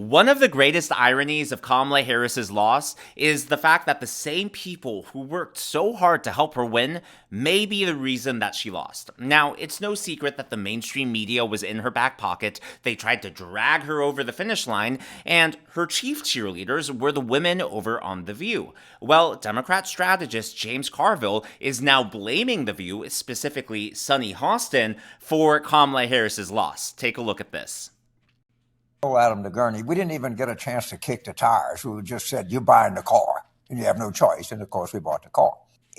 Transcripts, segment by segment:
One of the greatest ironies of Kamala Harris's loss is the fact that the same people who worked so hard to help her win may be the reason that she lost. Now, it's no secret that the mainstream media was in her back pocket. They tried to drag her over the finish line, and her chief cheerleaders were the women over on The View. Well, Democrat strategist James Carville is now blaming The View, specifically Sunny Hostin, for Kamala Harris's loss. Take a look at this. Adam DeGurney, we didn't even get a chance to kick the tires. We just said, you're buying the car, and you have no choice. And, of course, we bought the car.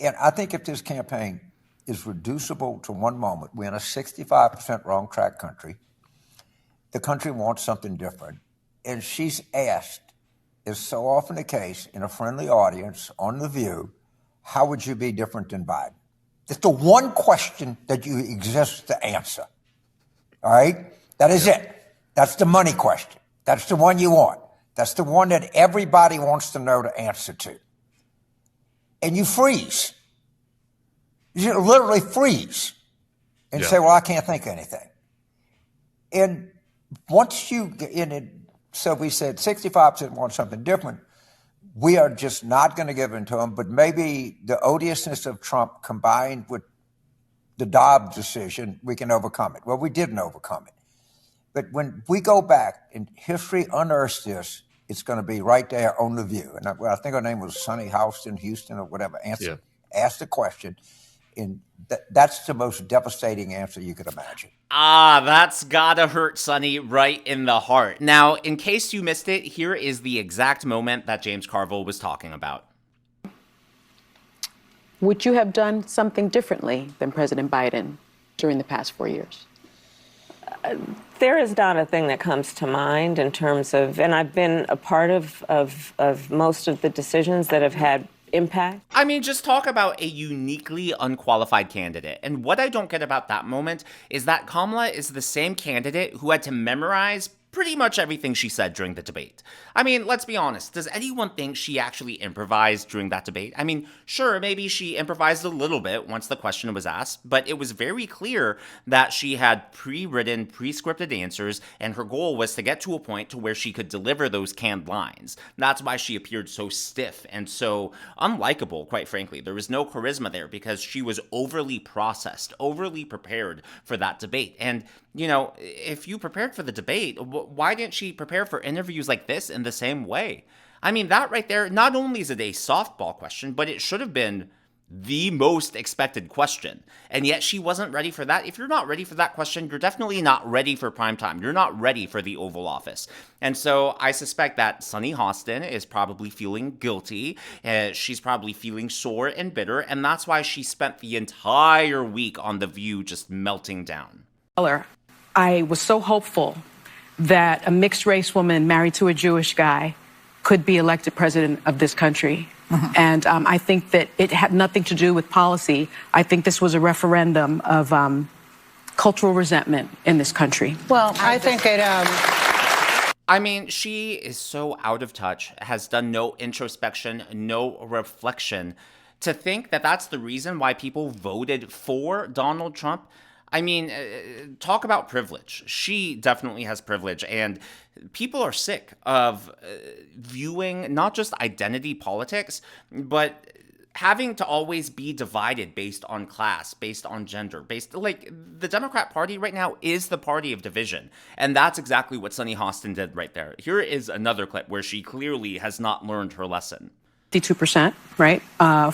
And I think if this campaign is reducible to one moment, we're in a 65% wrong track country. The country wants something different. And she's asked, as so often the case, in a friendly audience on The View, how would you be different than Biden? It's the one question that you exist to answer. All right? That is it. That's the money question. That's the one you want. That's the one that everybody wants to know the answer to. And you freeze. You literally freeze and say, well, I can't think of anything. And once you get in it, so we said 65% want something different. We are just not going to give in to them, but maybe the odiousness of Trump combined with the Dobbs decision, we can overcome it. Well, we didn't overcome it. But when we go back and history unearths this, it's going to be right there on The View. And I think her name was Sunny Houston or whatever. Asked the question. And that's the most devastating answer you could imagine. That's gotta hurt Sunny right in the heart. Now, in case you missed it, here is the exact moment that James Carville was talking about. Would you have done something differently than President Biden during the past 4 years? There is not a thing that comes to mind in terms of, and I've been a part of most of the decisions that have had impact. I mean, just talk about a uniquely unqualified candidate. And what I don't get about that moment is that Kamala is the same candidate who had to memorize pretty much everything she said during the debate. I mean, let's be honest. Does anyone think she actually improvised during that debate? I mean, sure, maybe she improvised a little bit once the question was asked, but it was very clear that she had pre-written, pre-scripted answers, and her goal was to get to a point to where she could deliver those canned lines. That's why she appeared so stiff and so unlikable, quite frankly. There was no charisma there because she was overly processed, overly prepared for that debate. And you know, if you prepared for the debate, why didn't she prepare for interviews like this in the same way? I mean, that right there, not only is it a softball question, but it should have been the most expected question. And yet she wasn't ready for that. If you're not ready for that question, you're definitely not ready for prime time. You're not ready for the Oval Office. And so I suspect that Sunny Hostin is probably feeling guilty. She's probably feeling sore and bitter. And that's why she spent the entire week on The View just melting down. I was so hopeful that a mixed race woman married to a Jewish guy could be elected president of this country. Mm-hmm. And I think that it had nothing to do with policy. I think this was a referendum of cultural resentment in this country. Well, I think it... I mean, she is so out of touch, has done no introspection, no reflection. To think that that's the reason why people voted for Donald Trump, I mean, talk about privilege. She definitely has privilege, and people are sick of viewing not just identity politics, but having to always be divided based on class, based on gender, like the Democrat Party right now is the party of division. And that's exactly what Sunny Hostin did right there. Here is another clip where she clearly has not learned her lesson. 52%, right,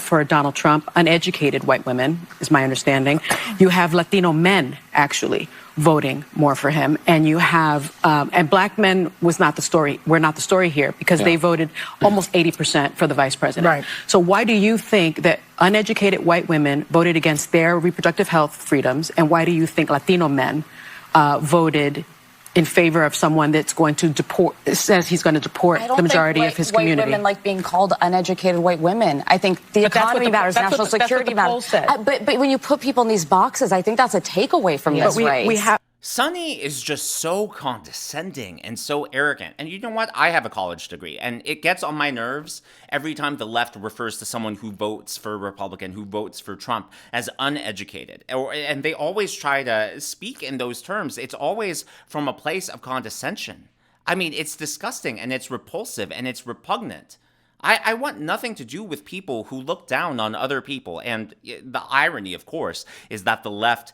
for Donald Trump. Uneducated white women, is my understanding. You have Latino men, actually, voting more for him. And you have, and black men was not the story. We're not the story here because they voted almost 80% for the vice president. Right. So why do you think that uneducated white women voted against their reproductive health freedoms? And why do you think Latino men voted in favor of someone that's going to deport, says he's going to deport the majority of his community? White women like being called uneducated white women. I think the economy matters, national security matters. But when you put people in these boxes, I think that's a takeaway from this race. Sunny is just so condescending and so arrogant. And you know what? I have a college degree, and it gets on my nerves every time the left refers to someone who votes for Republican, who votes for Trump, as uneducated. And they always try to speak in those terms. It's always from a place of condescension. I mean, it's disgusting and it's repulsive and it's repugnant. I want nothing to do with people who look down on other people. And the irony, of course, is that the left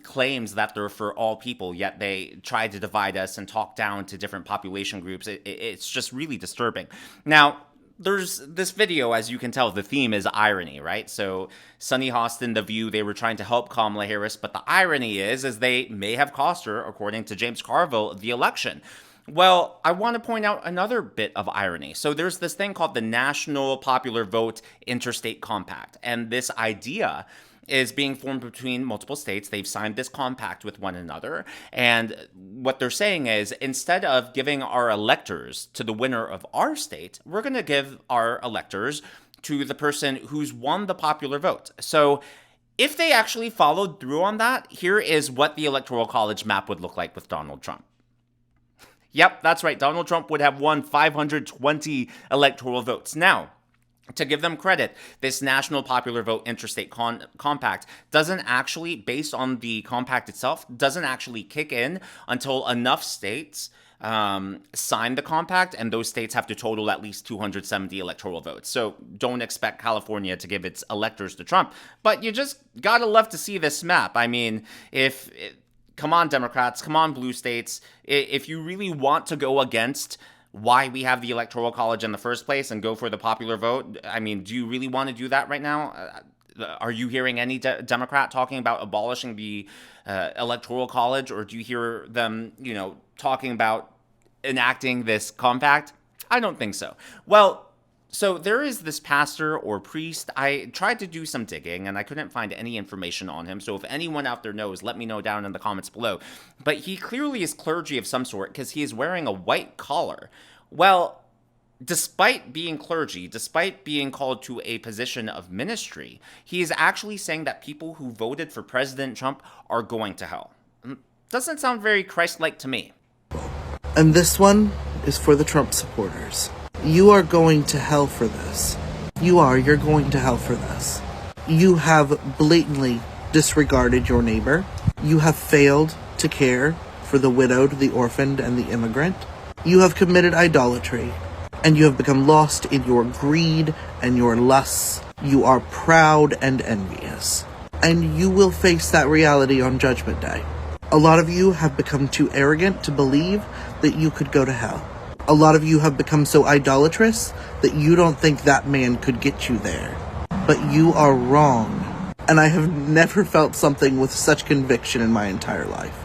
claims that they're for all people, yet they try to divide us and talk down to different population groups. It's just really disturbing. Now, there's this video, as you can tell, the theme is irony, right? So Sunny Hostin, The View, they were trying to help Kamala Harris, but the irony is they may have cost her, according to James Carville, the election. Well, I want to point out another bit of irony. So there's this thing called the National Popular Vote Interstate Compact, and this idea is being formed between multiple states. They've signed this compact with one another, and what they're saying is, instead of giving our electors to the winner of our state, we're going to give our electors to the person who's won the popular vote. So if they actually followed through on that, here is what the Electoral College map would look like with Donald Trump. Yep, that's right. Donald Trump would have won 520 electoral votes. Now, to give them credit, this National Popular Vote Interstate Compact doesn't actually, based on the compact itself, doesn't actually kick in until enough states sign the compact, and those states have to total at least 270 electoral votes. So don't expect California to give its electors to Trump. But you just gotta love to see this map. I mean, come on, Democrats, come on, blue states. If you really want to go against why we have the Electoral College in the first place and go for the popular vote, I mean, do you really want to do that right now? Are you hearing any Democrat talking about abolishing the Electoral College, or do you hear them, talking about enacting this compact? I don't think so. Well, so there is this pastor or priest. I tried to do some digging and I couldn't find any information on him. So if anyone out there knows, let me know down in the comments below. But he clearly is clergy of some sort because he is wearing a white collar. Well, despite being clergy, despite being called to a position of ministry, he is actually saying that people who voted for President Trump are going to hell. Doesn't sound very Christ-like to me. And this one is for the Trump supporters. You are going to hell for this. You're going to hell for this. You have blatantly disregarded your neighbor. You have failed to care for the widowed, the orphaned, and the immigrant. You have committed idolatry, and you have become lost in your greed and your lusts. You are proud and envious, and you will face that reality on Judgment Day. A lot of you have become too arrogant to believe that you could go to hell. A lot of you have become so idolatrous that you don't think that man could get you there. But you are wrong. And I have never felt something with such conviction in my entire life.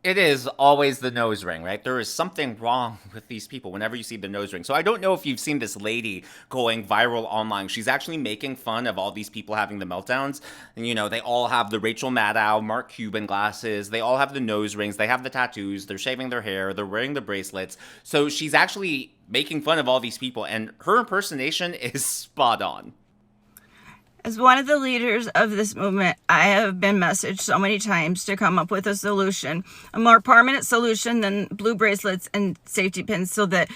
It is always the nose ring, right? There is something wrong with these people whenever you see the nose ring. So I don't know if you've seen this lady going viral online. She's actually making fun of all these people having the meltdowns. And, they all have the Rachel Maddow, Mark Cuban glasses. They all have the nose rings. They have the tattoos. They're shaving their hair. They're wearing the bracelets. So she's actually making fun of all these people. And her impersonation is spot on. As one of the leaders of this movement, I have been messaged so many times to come up with a solution, a more permanent solution than blue bracelets and safety pins, so that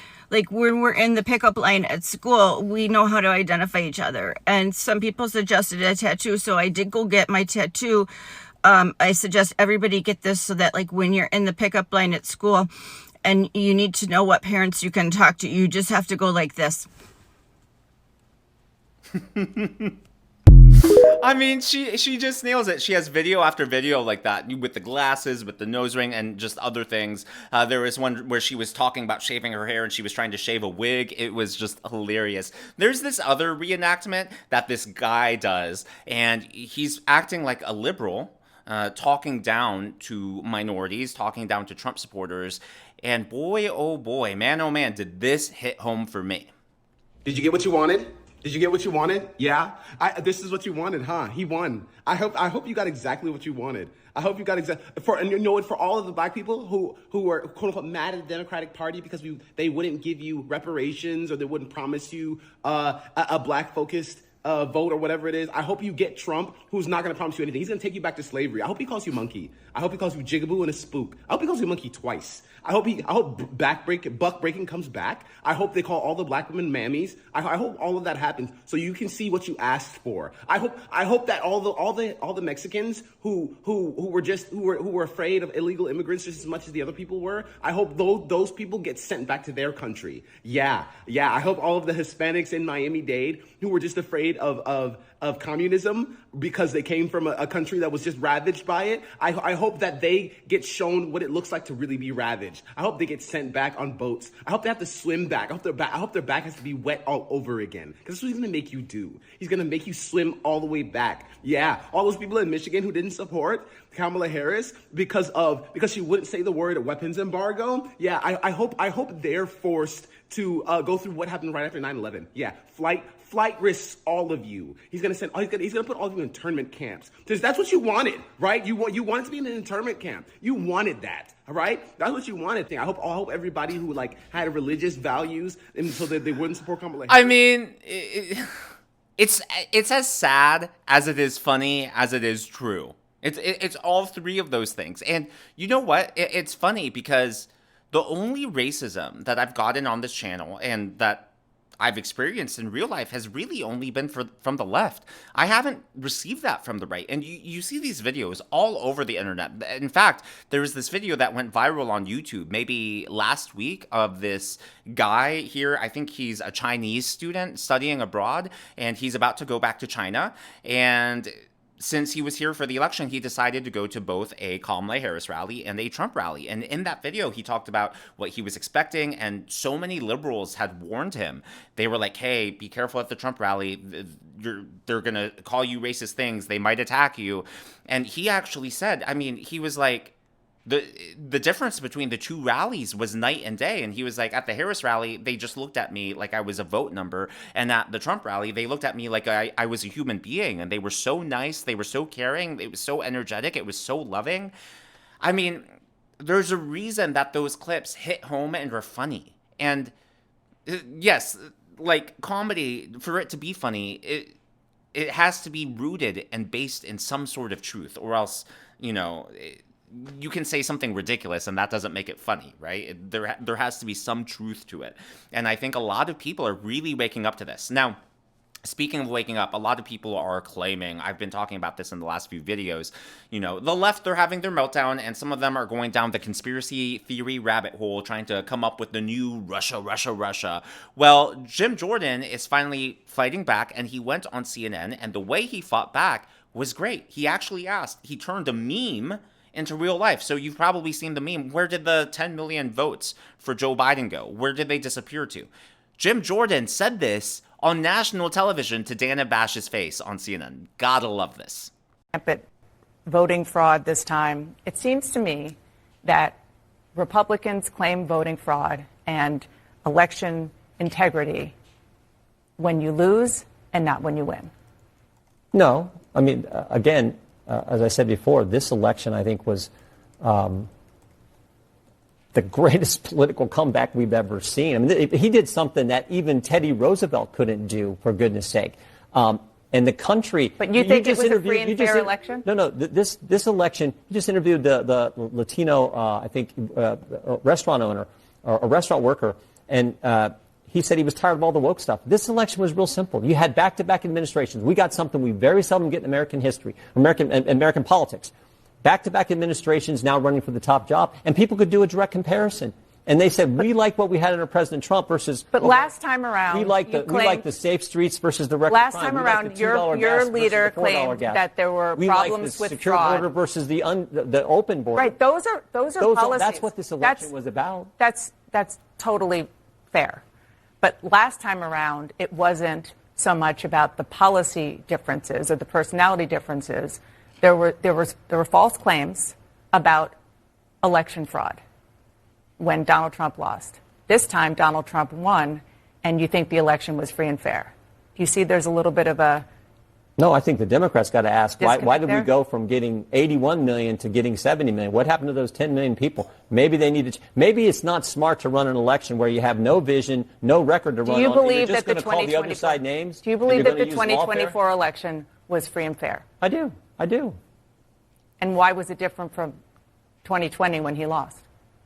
when we're in the pickup line at school, we know how to identify each other. And some people suggested a tattoo, so I did go get my tattoo. I suggest everybody get this so that when you're in the pickup line at school and you need to know what parents you can talk to, you just have to go like this. I mean, she just nails it. She has video after video like that, with the glasses, with the nose ring, and just other things. There was one where she was talking about shaving her hair, and she was trying to shave a wig. It was just hilarious. There's this other reenactment that this guy does, and he's acting like a liberal, talking down to minorities, talking down to Trump supporters. And boy, oh boy, man, oh man, did this hit home for me. Did you get what you wanted? Did you get what you wanted? Yeah? This is what you wanted, huh? He won. I hope you got exactly what you wanted. I hope you got for all of the black people who were quote unquote mad at the Democratic Party because they wouldn't give you reparations or they wouldn't promise you a black focused vote or whatever it is. I hope you get Trump, who's not going to promise you anything. He's going to take you back to slavery. I hope he calls you monkey. I hope he calls you jigaboo and a spook. I hope he calls you monkey twice. I hope buck breaking comes back. I hope they call all the black women mammies. I hope all of that happens so you can see what you asked for. I hope that all the Mexicans who were afraid of illegal immigrants just as much as the other people were. I hope those people get sent back to their country. Yeah. I hope all of the Hispanics in Miami-Dade who were just afraid of communism because they came from a country that was just ravaged by it. I hope that they get shown what it looks like to really be ravaged. I hope they get sent back on boats. I hope they have to swim back. I hope their back has to be wet all over again. Because that's what he's going to make you do. He's going to make you swim all the way back. Yeah, all those people in Michigan who didn't support Kamala Harris because she wouldn't say the word weapons embargo. Yeah, I hope they're forced to go through what happened right after 9/11. Yeah, flight risks all of you. He's gonna put all of you in internment camps. Because that's what you wanted, right? You wanted to be in an internment camp. You wanted that, all right? That's what you wanted. I hope everybody who had religious values and so that they wouldn't support Kamala Harris. I mean, it's as sad as it is funny as it is true. It's all three of those things. And you know what? It's funny because the only racism that I've gotten on this channel and that I've experienced in real life has really only been from the left. I haven't received that from the right. And you see these videos all over the internet. In fact, there was this video that went viral on YouTube maybe last week of this guy here. I think he's a Chinese student studying abroad, and he's about to go back to China. And since he was here for the election, he decided to go to both a Kamala Harris rally and a Trump rally. And in that video, he talked about what he was expecting. And so many liberals had warned him. They were like, hey, be careful at the Trump rally. They're going to call you racist things. They might attack you. And he actually said, I mean, he was like, the difference between the two rallies was night and day. And he was like, at the Harris rally, they just looked at me like I was a vote number. And at the Trump rally, they looked at me like I was a human being. And they were so nice. They were so caring. It was so energetic. It was so loving. I mean, there's a reason that those clips hit home and are funny. And yes, like comedy, for it to be funny, it has to be rooted and based in some sort of truth, or else, you can say something ridiculous and that doesn't make it funny, right? There has to be some truth to it. And I think a lot of people are really waking up to this. Now, speaking of waking up, a lot of people are claiming, I've been talking about this in the last few videos, the left, they're having their meltdown, and some of them are going down the conspiracy theory rabbit hole, trying to come up with the new Russia. Well, Jim Jordan is finally fighting back, and he went on CNN, and the way he fought back was great. He actually he turned a meme into real life. So you've probably seen the meme. Where did the 10 million votes for Joe Biden go? Where did they disappear to? Jim Jordan said this on national television to Dana Bash's face on CNN. Gotta love this. Voting fraud this time. It seems to me that Republicans claim voting fraud and election integrity when you lose and not when you win. No. I mean, again, as I said before, this election, I think, was the greatest political comeback we've ever seen. I mean, he did something that even Teddy Roosevelt couldn't do, for goodness sake. And the country... But you think it was a free and fair election? No. This election, you just interviewed the Latino, restaurant owner, or a restaurant worker, and he said he was tired of all the woke stuff. This election was real simple. You had back-to-back administrations. We got something we very seldom get in American history, American politics. Back-to-back administrations now running for the top job, and people could do a direct comparison. And they said, we like what we had under President Trump versus... But last time around, we like the safe streets versus the record last crime. time around, your leader claimed that there were problems with secure fraud. Border versus the open border. Right, those are policies. That's what this election was about. That's totally fair. But last time around, it wasn't so much about the policy differences or the personality differences. There were false claims about election fraud when Donald Trump lost. This time, Donald Trump won, and you think the election was free and fair. You see there's a little bit of a No, I think the Democrats got to ask, why did we there? go from getting 81 million to getting 70 million? What happened to those 10 million people? Maybe they need to. Maybe it's not smart to run an election where you have no vision, no record to run on. Do you believe and you're that the just gonna call the other side names? Do you believe that the You're gonna use lawfare? 2024 election was free and fair? I do. I do. And why was it different from 2020 when he lost?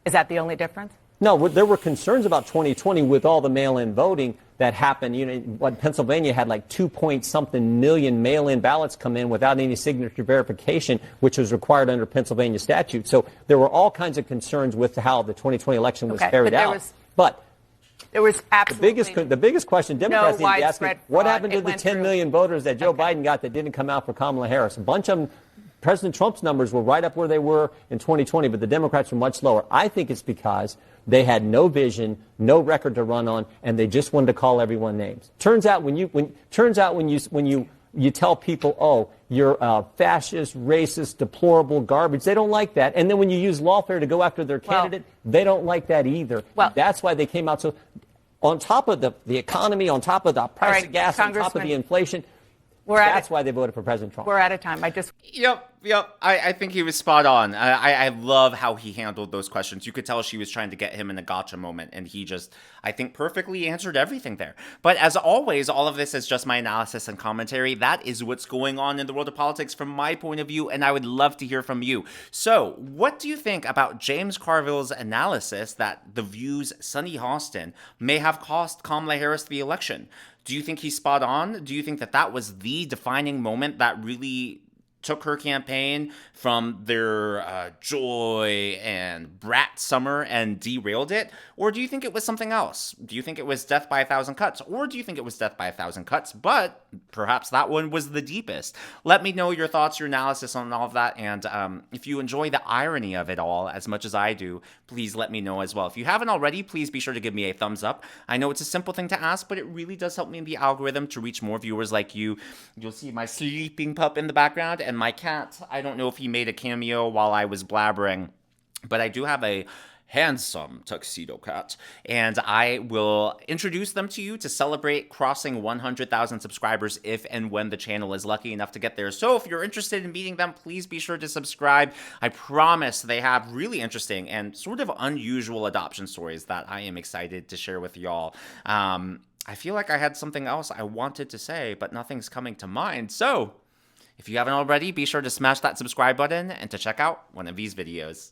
Is that the only difference? No, there were concerns about 2020 with all the mail-in voting that happened. You know, what Pennsylvania had like 2-point-something million mail-in ballots come in without any signature verification, which was required under Pennsylvania statute. So there were all kinds of concerns with how the 2020 election was carried out. But there was absolutely the biggest question Democrats need to be asking: what happened to the 10 million voters that Joe Biden got that didn't come out for Kamala Harris? A bunch of them. President Trump's numbers were right up where they were in 2020, but the Democrats were much lower. I think it's because they had no vision, no record to run on, and they just wanted to call everyone names. Turns out when you tell people, oh, you're fascist, racist, deplorable, garbage, they don't like that. And then when you use lawfare to go after their candidate, they don't like that either. Well, that's why they came out. So on top of the economy, on top of the price of gas, on top of the inflation, that's why they voted for President Trump. We're out of time. Yep. I think he was spot on. I love how he handled those questions. You could tell she was trying to get him in a gotcha moment, and he just, I think, perfectly answered everything there. But as always, all of this is just my analysis and commentary. That is what's going on in the world of politics from my point of view, and I would love to hear from you. So, what do you think about James Carville's analysis that The View's Sunny Hostin may have cost Kamala Harris the election? Do you think he's spot on? Do you think that was the defining moment that really took her campaign from their joy and brat summer and derailed it? Or do you think it was something else? Do you think it was death by 1,000 cuts? Or do you think it was death by 1,000 cuts, but perhaps that one was the deepest? Let me know your thoughts, your analysis on all of that, and if you enjoy the irony of it all as much as I do, please let me know as well. If you haven't already, please be sure to give me a thumbs up. I know it's a simple thing to ask, but it really does help me in the algorithm to reach more viewers like you. You'll see my sleeping pup in the background, and my cat. I don't know if he made a cameo while I was blabbering, but I do have a handsome tuxedo cat, and I will introduce them to you to celebrate crossing 100,000 subscribers if and when the channel is lucky enough to get there. So if you're interested in meeting them, please be sure to subscribe. I promise they have really interesting and sort of unusual adoption stories that I am excited to share with y'all. I feel like I had something else I wanted to say, but nothing's coming to mind. So if you haven't already, be sure to smash that subscribe button and to check out one of these videos.